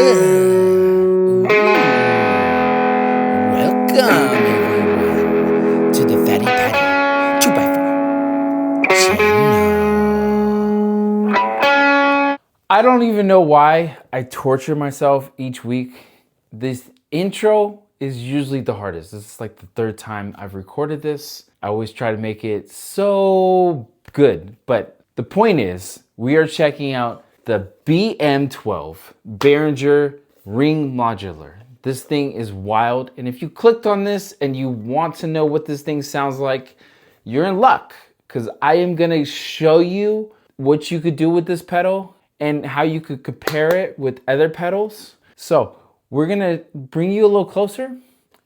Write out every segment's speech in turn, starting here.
Welcome, everyone, to the Fatty Patty 2x4 channel. I don't even know why I torture myself each week. This intro is usually the hardest. This is like the third time I've recorded this. I always try to make it so good, but the point is, we are checking out the BM-12 Behringer ring modular. This thing is wild, and if you clicked on this and you want to know what this thing sounds like, you're in luck, because I am gonna show you what you could do with this pedal and how you could compare it with other pedals. So we're gonna bring you a little closer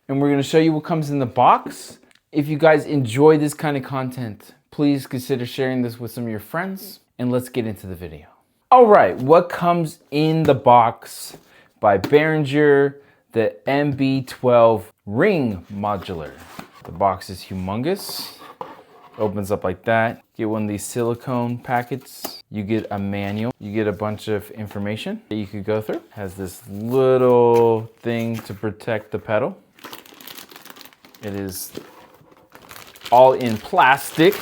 and we're gonna show you what comes in the box. If you guys enjoy this kind of content, please consider sharing this with some of your friends, and let's get into the video. All right, what comes in the box by Beringer, the MB12 ring modular. The box is humongous. Opens up like that. Get one of these silicone packets. You get a manual. You get a bunch of information that you could go through. Has this little thing to protect the pedal. It is all in plastic.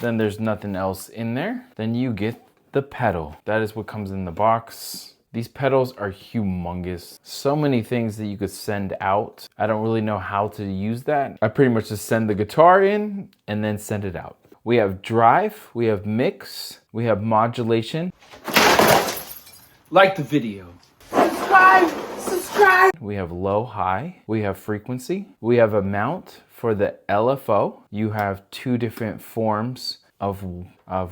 Then there's nothing else in there. Then you get the pedal. That is what comes in the box. These pedals are humongous. So many things that you could send out. I don't really know how to use that. I pretty much just send the guitar in and then send it out. We have drive, we have mix, we have modulation. Like the video. Subscribe. We have low, high. We have frequency. We have a mount for the LFO. You have two different forms of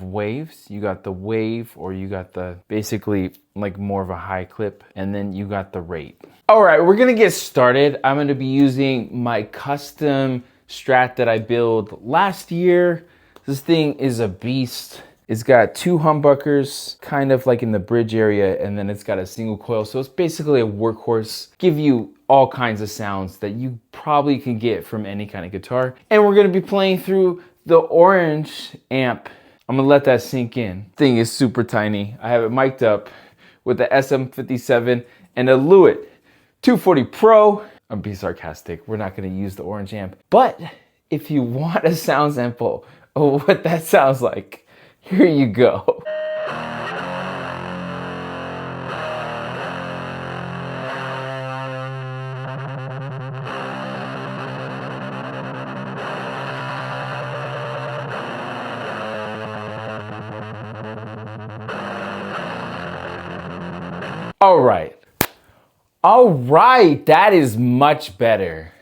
waves. You got the wave, or you got the basically like more of a high clip, and then you got the rate. All right, we're gonna get started. I'm gonna be using my custom Strat that I built last year. This thing is a beast. It's got two humbuckers, kind of like in the bridge area, and then it's got a single coil. So it's basically a workhorse. Give you all kinds of sounds that you probably can get from any kind of guitar. And we're gonna be playing through the orange amp. I'm gonna let that sink in. Thing is super tiny. I have it mic'd up with the SM57 and a Lewitt 240 Pro. I'm being sarcastic. We're not gonna use the orange amp. But if you want a sound sample of what that sounds like, here you go. All right, that is much better.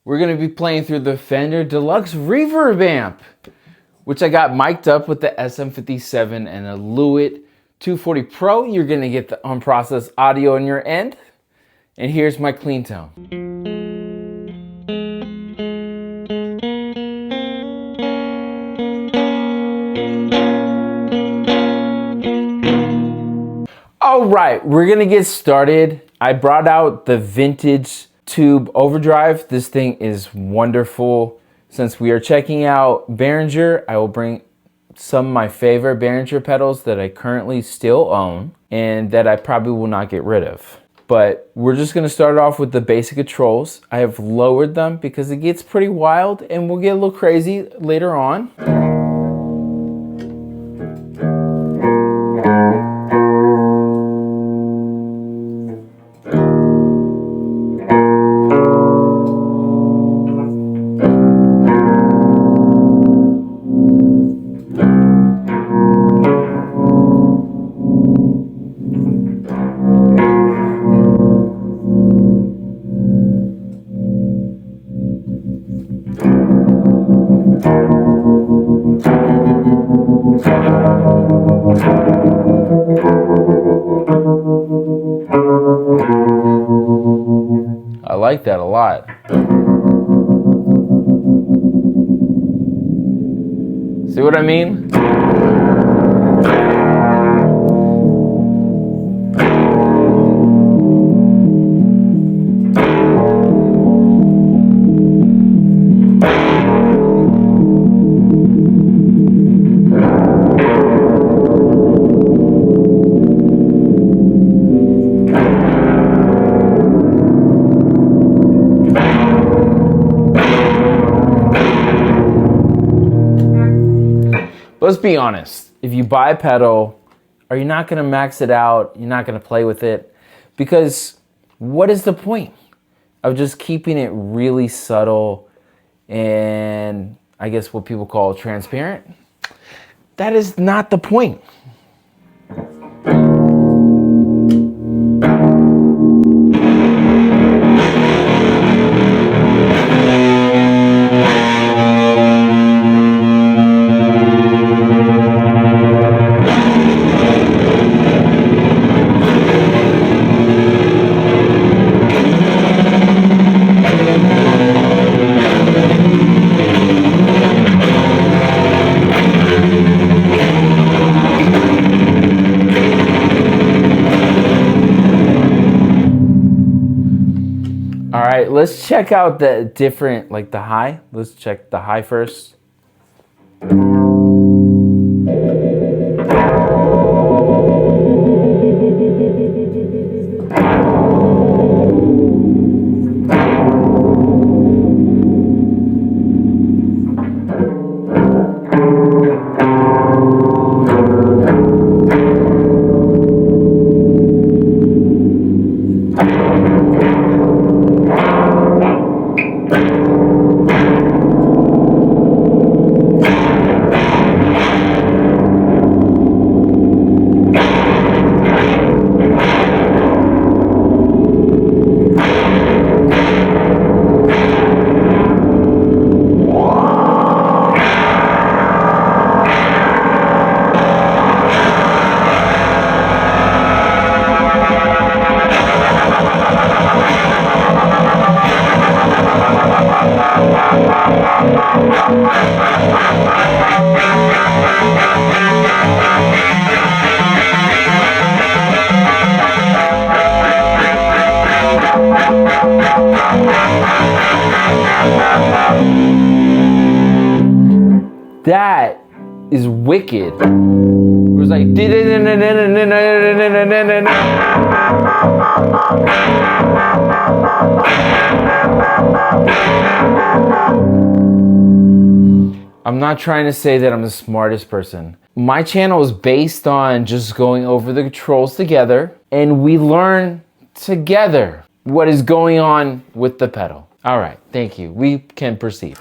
We're gonna be playing through the Fender Deluxe Reverb amp, which I got mic'd up with the SM57 and a Lewitt 240 Pro. You're gonna get the unprocessed audio on your end. And here's my clean tone. All right, we're gonna get started. I brought out the vintage tube overdrive. This thing is wonderful. Since we are checking out Behringer, I will bring some of my favorite Behringer pedals that I currently still own and that I probably will not get rid of. But we're just gonna start off with the basic controls. I have lowered them because it gets pretty wild and we'll get a little crazy later on. I like that a lot. See what I mean? let's be honest. If you buy a pedal, are you not going to max it out? You're not going to play with it? Because what is the point of just keeping it really subtle and I guess what people call transparent? That is not the point. All right, let's check out the different, like the high. Let's check the high first. That is wicked. It was like I'm not trying to say that I'm the smartest person. My channel is based on just going over the controls together and we learn together what is going on with the pedal. All right, thank you. We can proceed.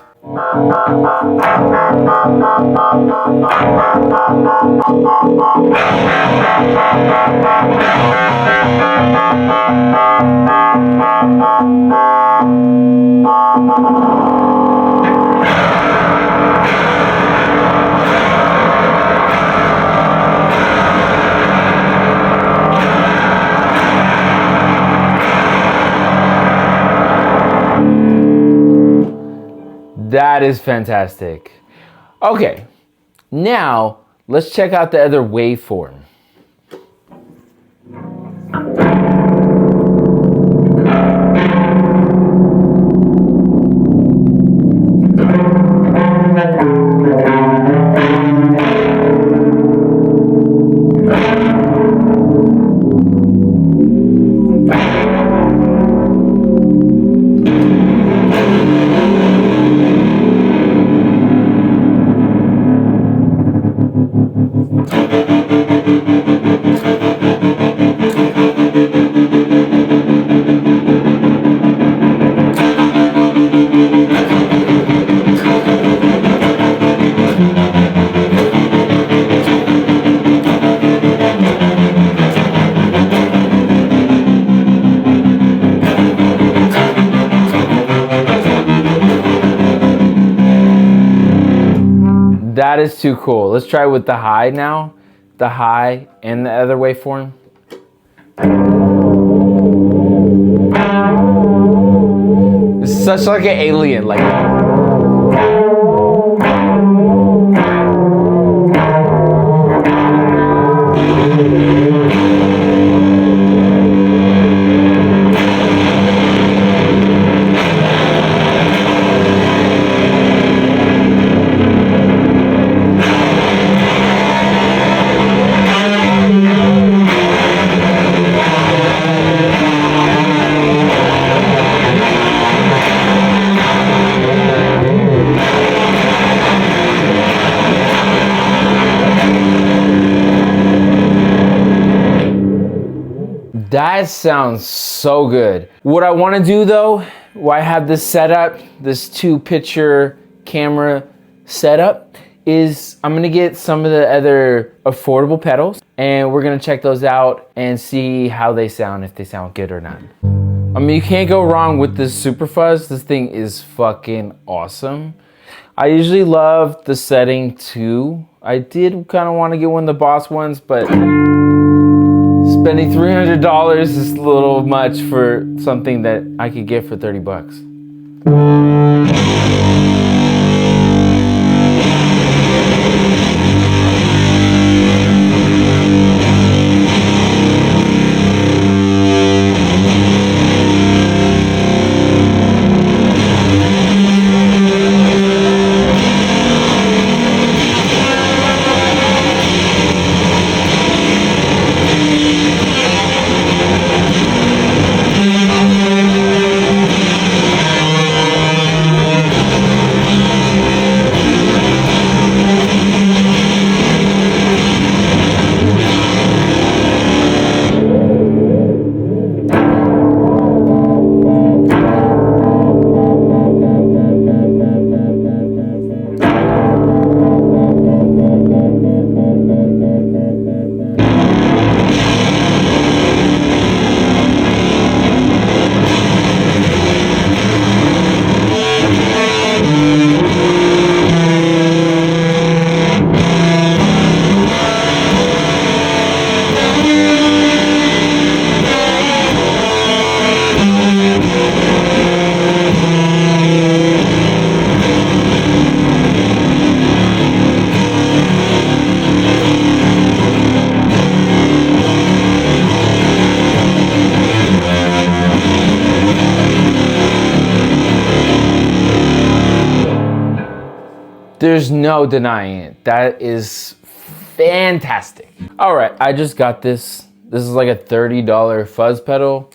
That is fantastic. Okay, now let's check out the other waveform. That is too cool. Let's try with the high now. The high and the other waveform. It's such like an alien, like. That sounds so good. What I want to do though, why I have this setup, this 2-picture camera setup, is I'm gonna get some of the other affordable pedals and we're gonna check those out and see how they sound, if they sound good or not. I mean, you can't go wrong with this Super Fuzz. This thing is fucking awesome. I usually love the setting 2. I did kind of want to get one of the Boss ones, but spending $300 is a little much for something that I could get for 30 bucks. There's no denying it. That is fantastic. All right, I just got this. This is like a $30 fuzz pedal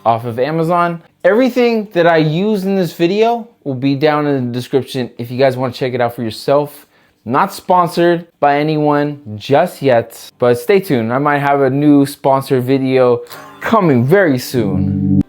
off of Amazon. Everything that I use in this video will be down in the description if you guys want to check it out for yourself. Not sponsored by anyone just yet, but stay tuned. I might have a new sponsored video coming very soon.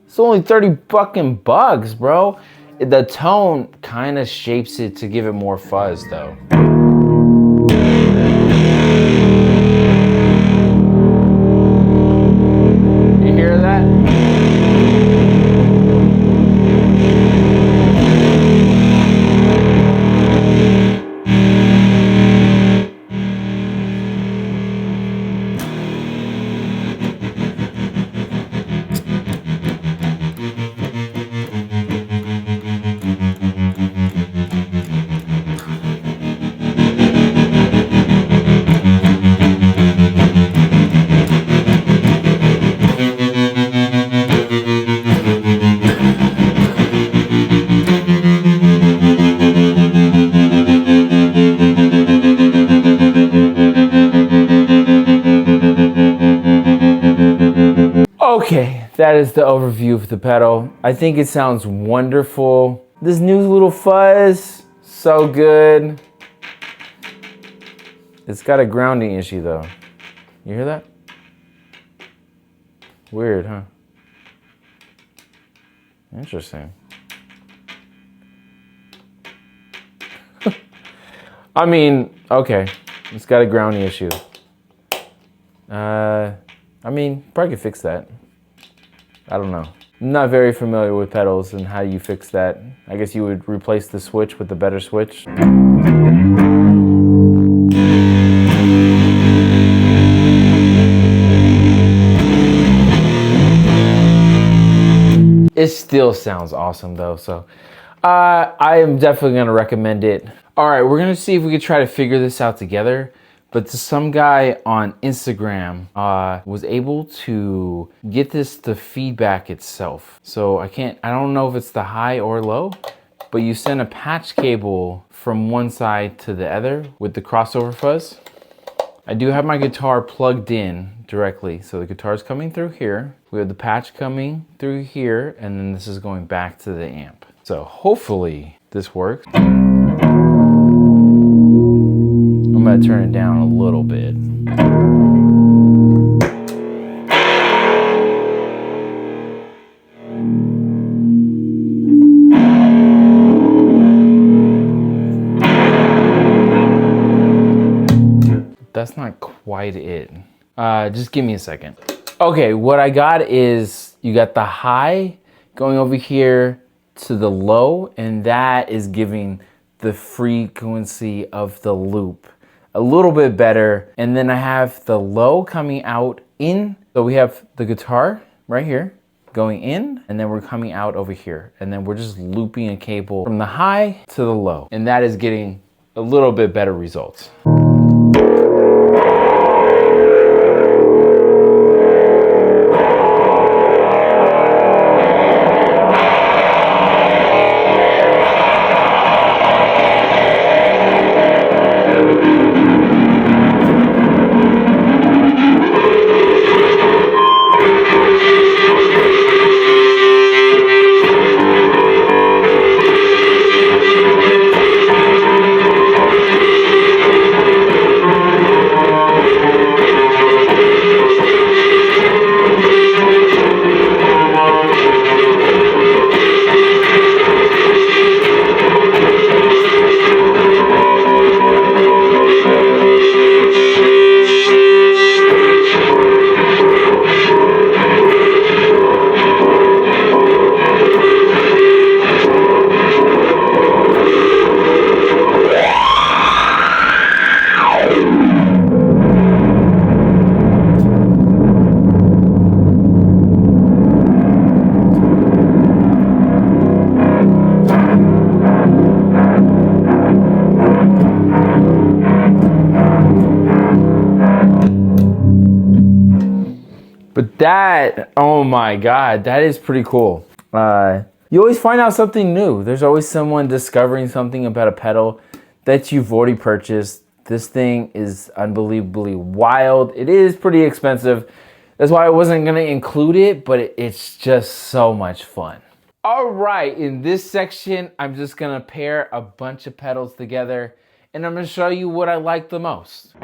It's only 30 fucking bucks, bro. The tone kind of shapes it to give it more fuzz though. You hear that? Okay, that is the overview of the pedal. I think it sounds wonderful. This new little fuzz, so good. It's got a grounding issue though. You hear that? Weird, huh? Interesting. I mean, okay, it's got a grounding issue. I mean, probably could fix that. I don't know. I'm not very familiar with pedals and how you fix that. I guess you would replace the switch with a better switch. It still sounds awesome though, so I am definitely gonna recommend it. All right, we're gonna see if we can try to figure this out together. But some guy on Instagram was able to get this to feedback itself. So I don't know if it's the high or low, but you send a patch cable from one side to the other with the crossover fuzz. I do have my guitar plugged in directly. So the guitar's coming through here. We have the patch coming through here, and then this is going back to the amp. So hopefully this works. I'm gonna turn it down a little bit. That's not quite it. Just give me a second. Okay, what I got is you got the high going over here to the low, and that is giving the frequency of the loop a little bit better. And then I have the low coming out in. So we have the guitar right here going in, and then we're coming out over here. And then we're just looping a cable from the high to the low. And that is getting a little bit better results. But that, oh my God, that is pretty cool. You always find out something new. There's always someone discovering something about a pedal that you've already purchased. This thing is unbelievably wild. It is pretty expensive. That's why I wasn't gonna include it, but it's just so much fun. All right, in this section, I'm just gonna pair a bunch of pedals together, and I'm gonna show you what I like the most.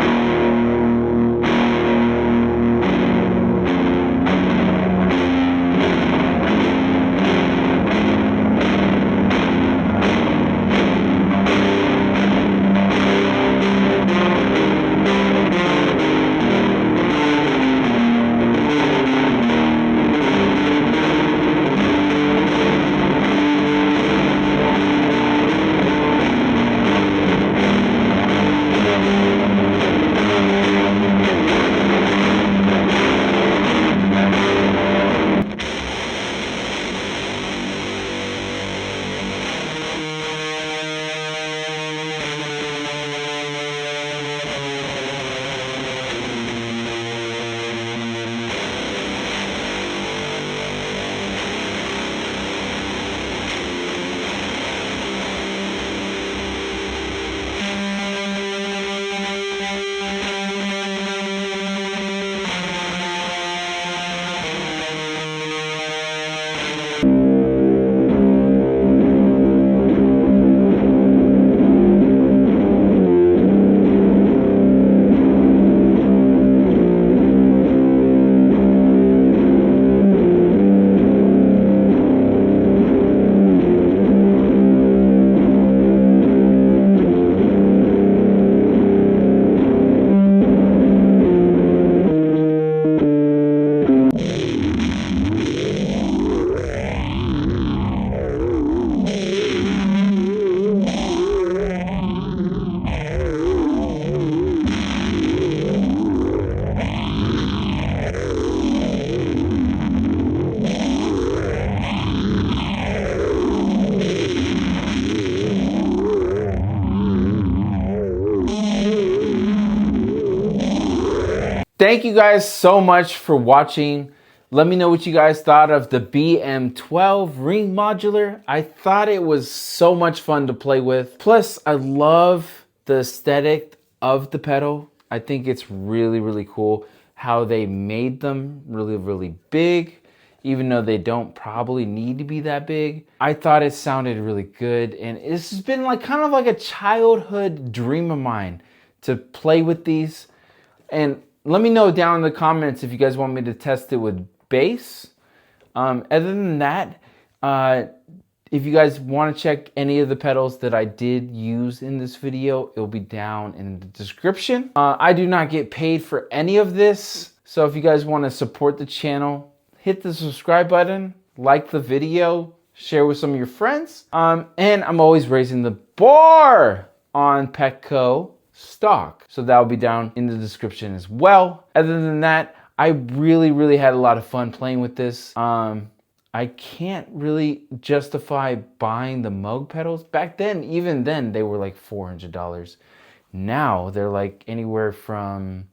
Thank you guys so much for watching. Let me know what you guys thought of the BM-12 ring modular. I thought it was so much fun to play with. Plus, I love the aesthetic of the pedal. I think it's really, really cool how they made them really, really big, even though they don't probably need to be that big. I thought it sounded really good, and it's just been like kind of like a childhood dream of mine to play with these. And let me know down in the comments if you guys want me to test it with bass. Other than that, if you guys want to check any of the pedals that I did use in this video, it'll be down in the description. I do not get paid for any of this, so if you guys want to support the channel, hit the subscribe button, like the video, share with some of your friends. And I'm always raising the bar on Petco stock, so that'll be down in the description as well. Other than that, I really had a lot of fun playing with this. I can't really justify buying the Moog pedals. Back then, even then, they were like $400. Now they're like anywhere from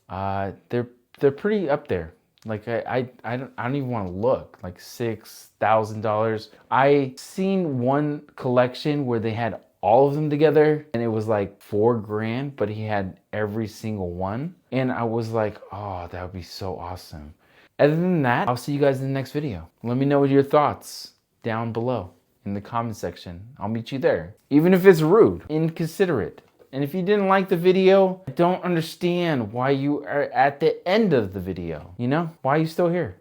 they're pretty up there. Like I don't even want to look, like $6,000. I seen one collection where they had all of them together and it was like $4,000, but he had every single one. And I was like, oh, that would be so awesome. Other than that, I'll see you guys in the next video. Let me know what your thoughts down below in the comment section. I'll meet you there. Even if it's rude, inconsiderate. And if you didn't like the video, I don't understand why you are at the end of the video. You know, why are you still here?